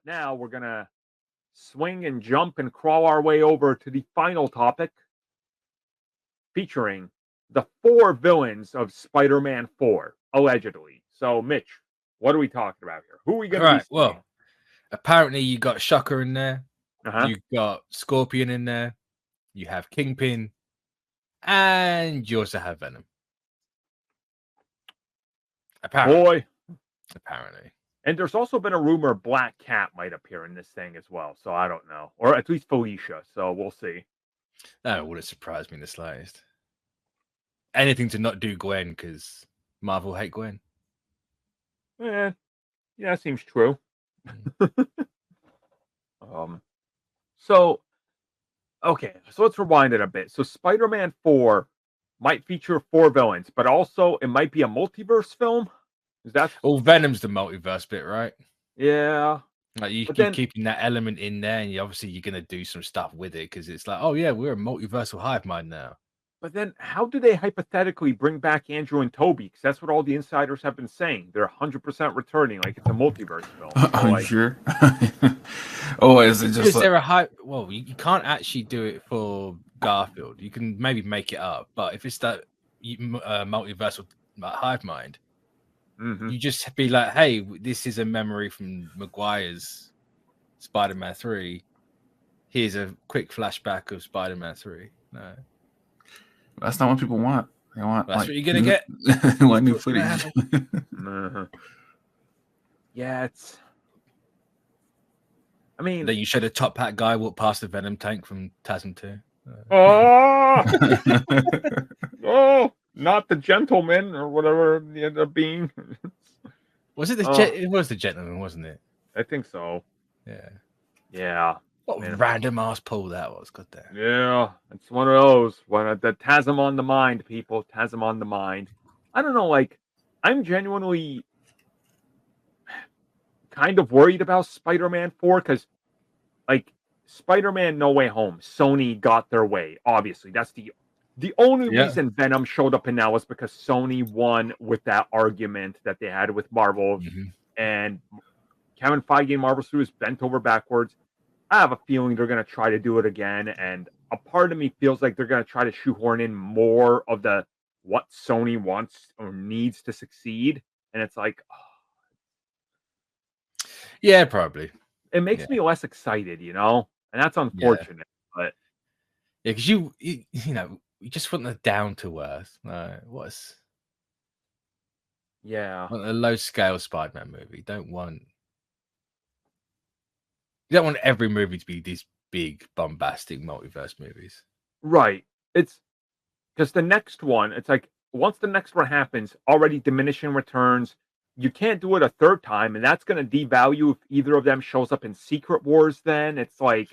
Now we're going to swing and jump and crawl our way over to the final topic featuring the 4 villains of Spider-Man 4, allegedly. So, Mitch, what are we talking about here? Who are we going to be seeing? Well, apparently you got Shocker in there. Uh-huh. You got Scorpion in there. You have Kingpin. And you also have Venom. Apparently. Apparently. And there's also been a rumor Black Cat might appear in this thing as well. So I don't know. Or at least Felicia. So we'll see. That wouldn't surprise me in the slightest. Anything to not do Gwen, because Marvel hate Gwen. Yeah, that seems true. So let's rewind it a bit. So Spider-Man 4 might feature 4 villains, but also it might be a multiverse film. Is that? Well, Venom's the multiverse bit, right? Yeah. Like you keep keeping that element in there, and you're gonna do some stuff with it because it's like, oh yeah, we're a multiversal hive mind now. But then, how do they hypothetically bring back Andrew and Toby? Because that's what all the insiders have been saying. They're 100% returning, like it's a multiverse film. Are you sure? Oh, is it just? Is there a hype? Well, you can't actually do it for Garfield. You can maybe make it up, but if it's that multiversal hive mind, you just be like, "Hey, this is a memory from Maguire's Spider-Man 3. Here's a quick flashback of Spider-Man 3." No. That's not what people want. They want that's what you're gonna get. They want new footage. Yeah, it's. I mean, then you showed a top hat guy walk past the Venom tank from TASM 2. Oh, not the gentleman or whatever it ended up being. Was it it was the gentleman, wasn't it? I think so. Yeah. What random ass pull that was, god damn. Yeah, it's one of those. The TASM on the mind, people. TASM on the mind. I don't know, like, I'm genuinely kind of worried about Spider-Man 4 because, like, Spider-Man No Way Home, Sony got their way. Obviously, that's the only reason Venom showed up in now was because Sony won with that argument that they had with Marvel, and Kevin Feige and Marvel Studios bent over backwards. I have a feeling they're going to try to do it again, and a part of me feels like they're going to try to shoehorn in more of what Sony wants or needs to succeed, and it's like, yeah, probably. It makes me less excited, and that's unfortunate. But yeah, because you just want the down to earth. Want a low scale Spider-Man movie. You don't want every movie to be these big bombastic multiverse movies, right? It's because the next one, it's like once the next one happens, already diminishing returns. You can't do it a third time, and that's going to devalue if either of them shows up in Secret Wars. Then it's like,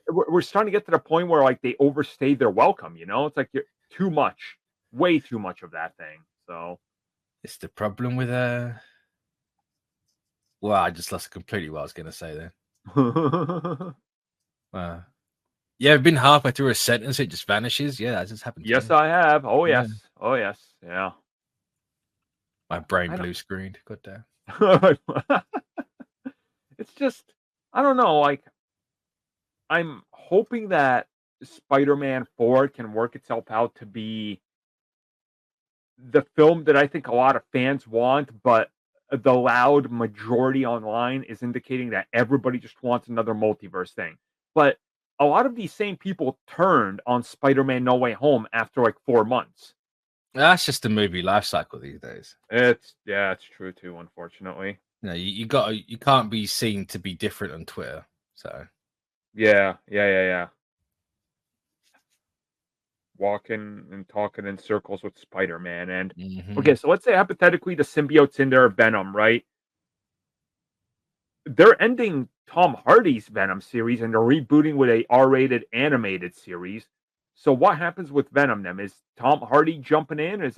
we're starting to get to the point where like they overstayed their welcome. It's like you're too much, way too much of that thing. So it's the problem with Well, I just lost completely what I was going to say then. Yeah, I've been halfway through a sentence, it just vanishes. Yeah, that just happened. Yes, I have. Oh yes. Oh yes. Yeah. My brain blue screened. God damn. It's just, I don't know. Like, I'm hoping that Spider-Man 4 can work itself out to be the film that I think a lot of fans want, but the loud majority online is indicating that everybody just wants another multiverse thing. But a lot of these same people turned on Spider-Man No Way Home after like 4 months. That's just the movie life cycle these days. It's true too, unfortunately. You can't be seen to be different on Twitter. So yeah. Walking and talking in circles with Spider-Man. And okay, so let's say hypothetically the symbiote's in there, Venom, right? They're ending Tom Hardy's Venom series and they're rebooting with a R-rated animated series. So what happens with Venom then? Is Tom Hardy jumping in? Is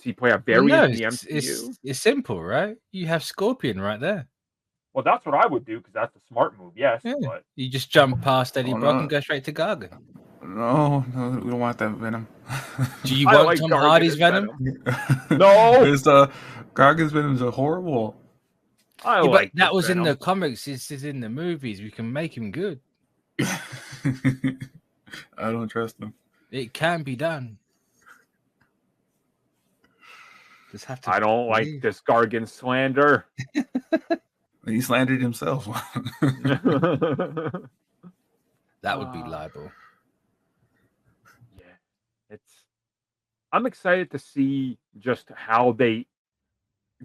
he play a variant in the MCU? It's simple, right? You have Scorpion right there. Well, that's what I would do because that's a smart move, yes. Yeah. But you just jump past Eddie Brock and go straight to Gargan. No, we don't want that Venom. Do you want Tom Hardy's Venom? No, Gargan's Venom is horrible. I Yeah, like but that this was in Venom. the comics. This is in the movies. We can make him good. I don't trust him. It can be done. Just have to. I don't like this Gargan slander. He slandered himself. That would be libel. Yeah, I'm excited to see just how they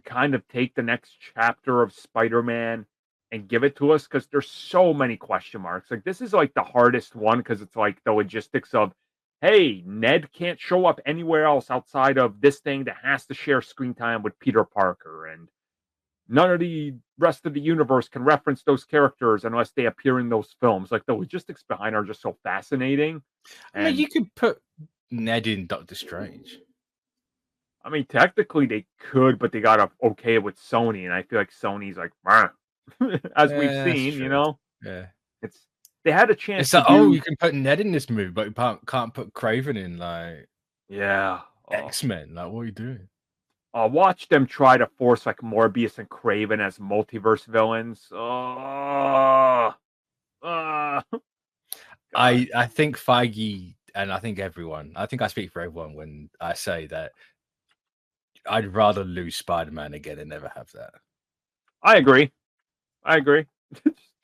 kind of take the next chapter of Spider-Man and give it to us, because there's so many question marks. Like, this is like the hardest one, because it's like the logistics of, hey, Ned can't show up anywhere else outside of this thing that has to share screen time with Peter Parker, and none of the rest of the universe can reference those characters unless they appear in those films. Like, the logistics behind are just so fascinating. I mean, you could put Ned in Doctor Strange. I mean, technically they could, but they got to okay it with Sony, and I feel like Sony's like, as we've seen, you know. Yeah, they had a chance. It's like, you can put Ned in this movie, but you can't put Kraven in. Like, X-Men. Like, what are you doing? Watch them try to force like Morbius and Kraven as multiverse villains. I think Feige, and I think everyone, I think I speak for everyone when I say that I'd rather lose Spider-Man again and never have that. I agree.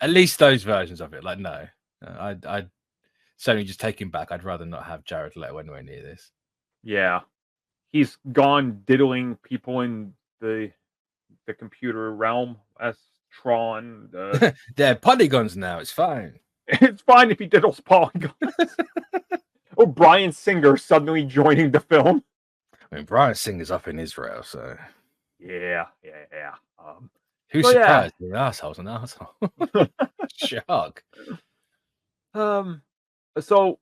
At least those versions of it. Like, no, I'd certainly just take him back. I'd rather not have Jared Leto anywhere near this. Yeah, he's gone diddling people in the computer realm as Tron. They're polygons now. It's fine. It's fine if he diddles polygons. Oh, Bryan Singer suddenly joining the film. I mean, Bryan Singer's up in Israel, so yeah. Who's surprised? The asshole's an asshole. Shock. So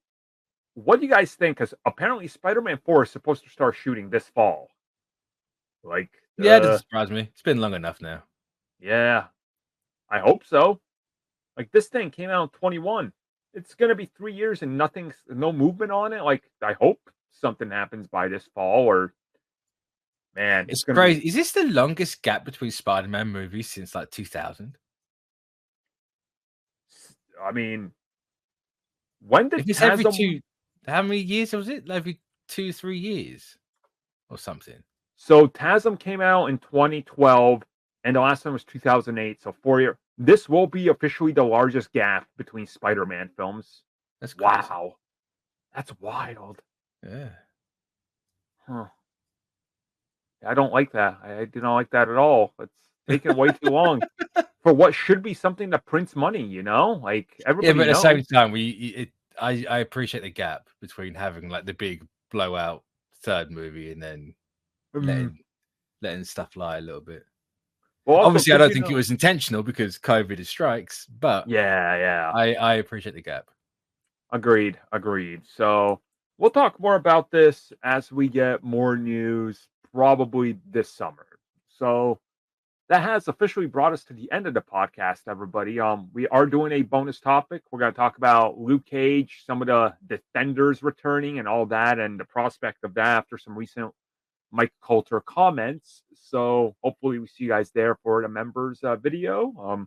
what do you guys think? Because apparently Spider-Man 4 is supposed to start shooting this fall. Like, yeah, it doesn't surprise me. It's been long enough now. Yeah, I hope so. Like, this thing came out in 21. It's gonna be 3 years and no movement on it. Like, I hope something happens by this fall, or man, it's crazy. Is this the longest gap between Spider-Man movies since like 2000? I mean, when did it's every two? How many years was it? Every 2-3 years, or something. So TASM came out in 2012, and the last one was 2008. So 4 years. This will be officially the largest gap between Spider-Man films. That's crazy. Wow, that's wild. Yeah. Huh. I don't like that. I do not like that at all. It's taking way too long for what should be something that prints money. You know, like everybody. Yeah, but at knows. the same time, I appreciate the gap between having like the big blowout third movie and then letting stuff lie a little bit. Well, obviously, I don't think it was intentional because COVID strikes, but yeah, I appreciate the gap. Agreed. So we'll talk more about this as we get more news, probably this summer. So that has officially brought us to the end of the podcast, everybody. We are doing a bonus topic. We're going to talk about Luke Cage, some of the Defenders returning and all that, and the prospect of that after some recent Mike Coulter comments. So hopefully we see you guys there for the members video.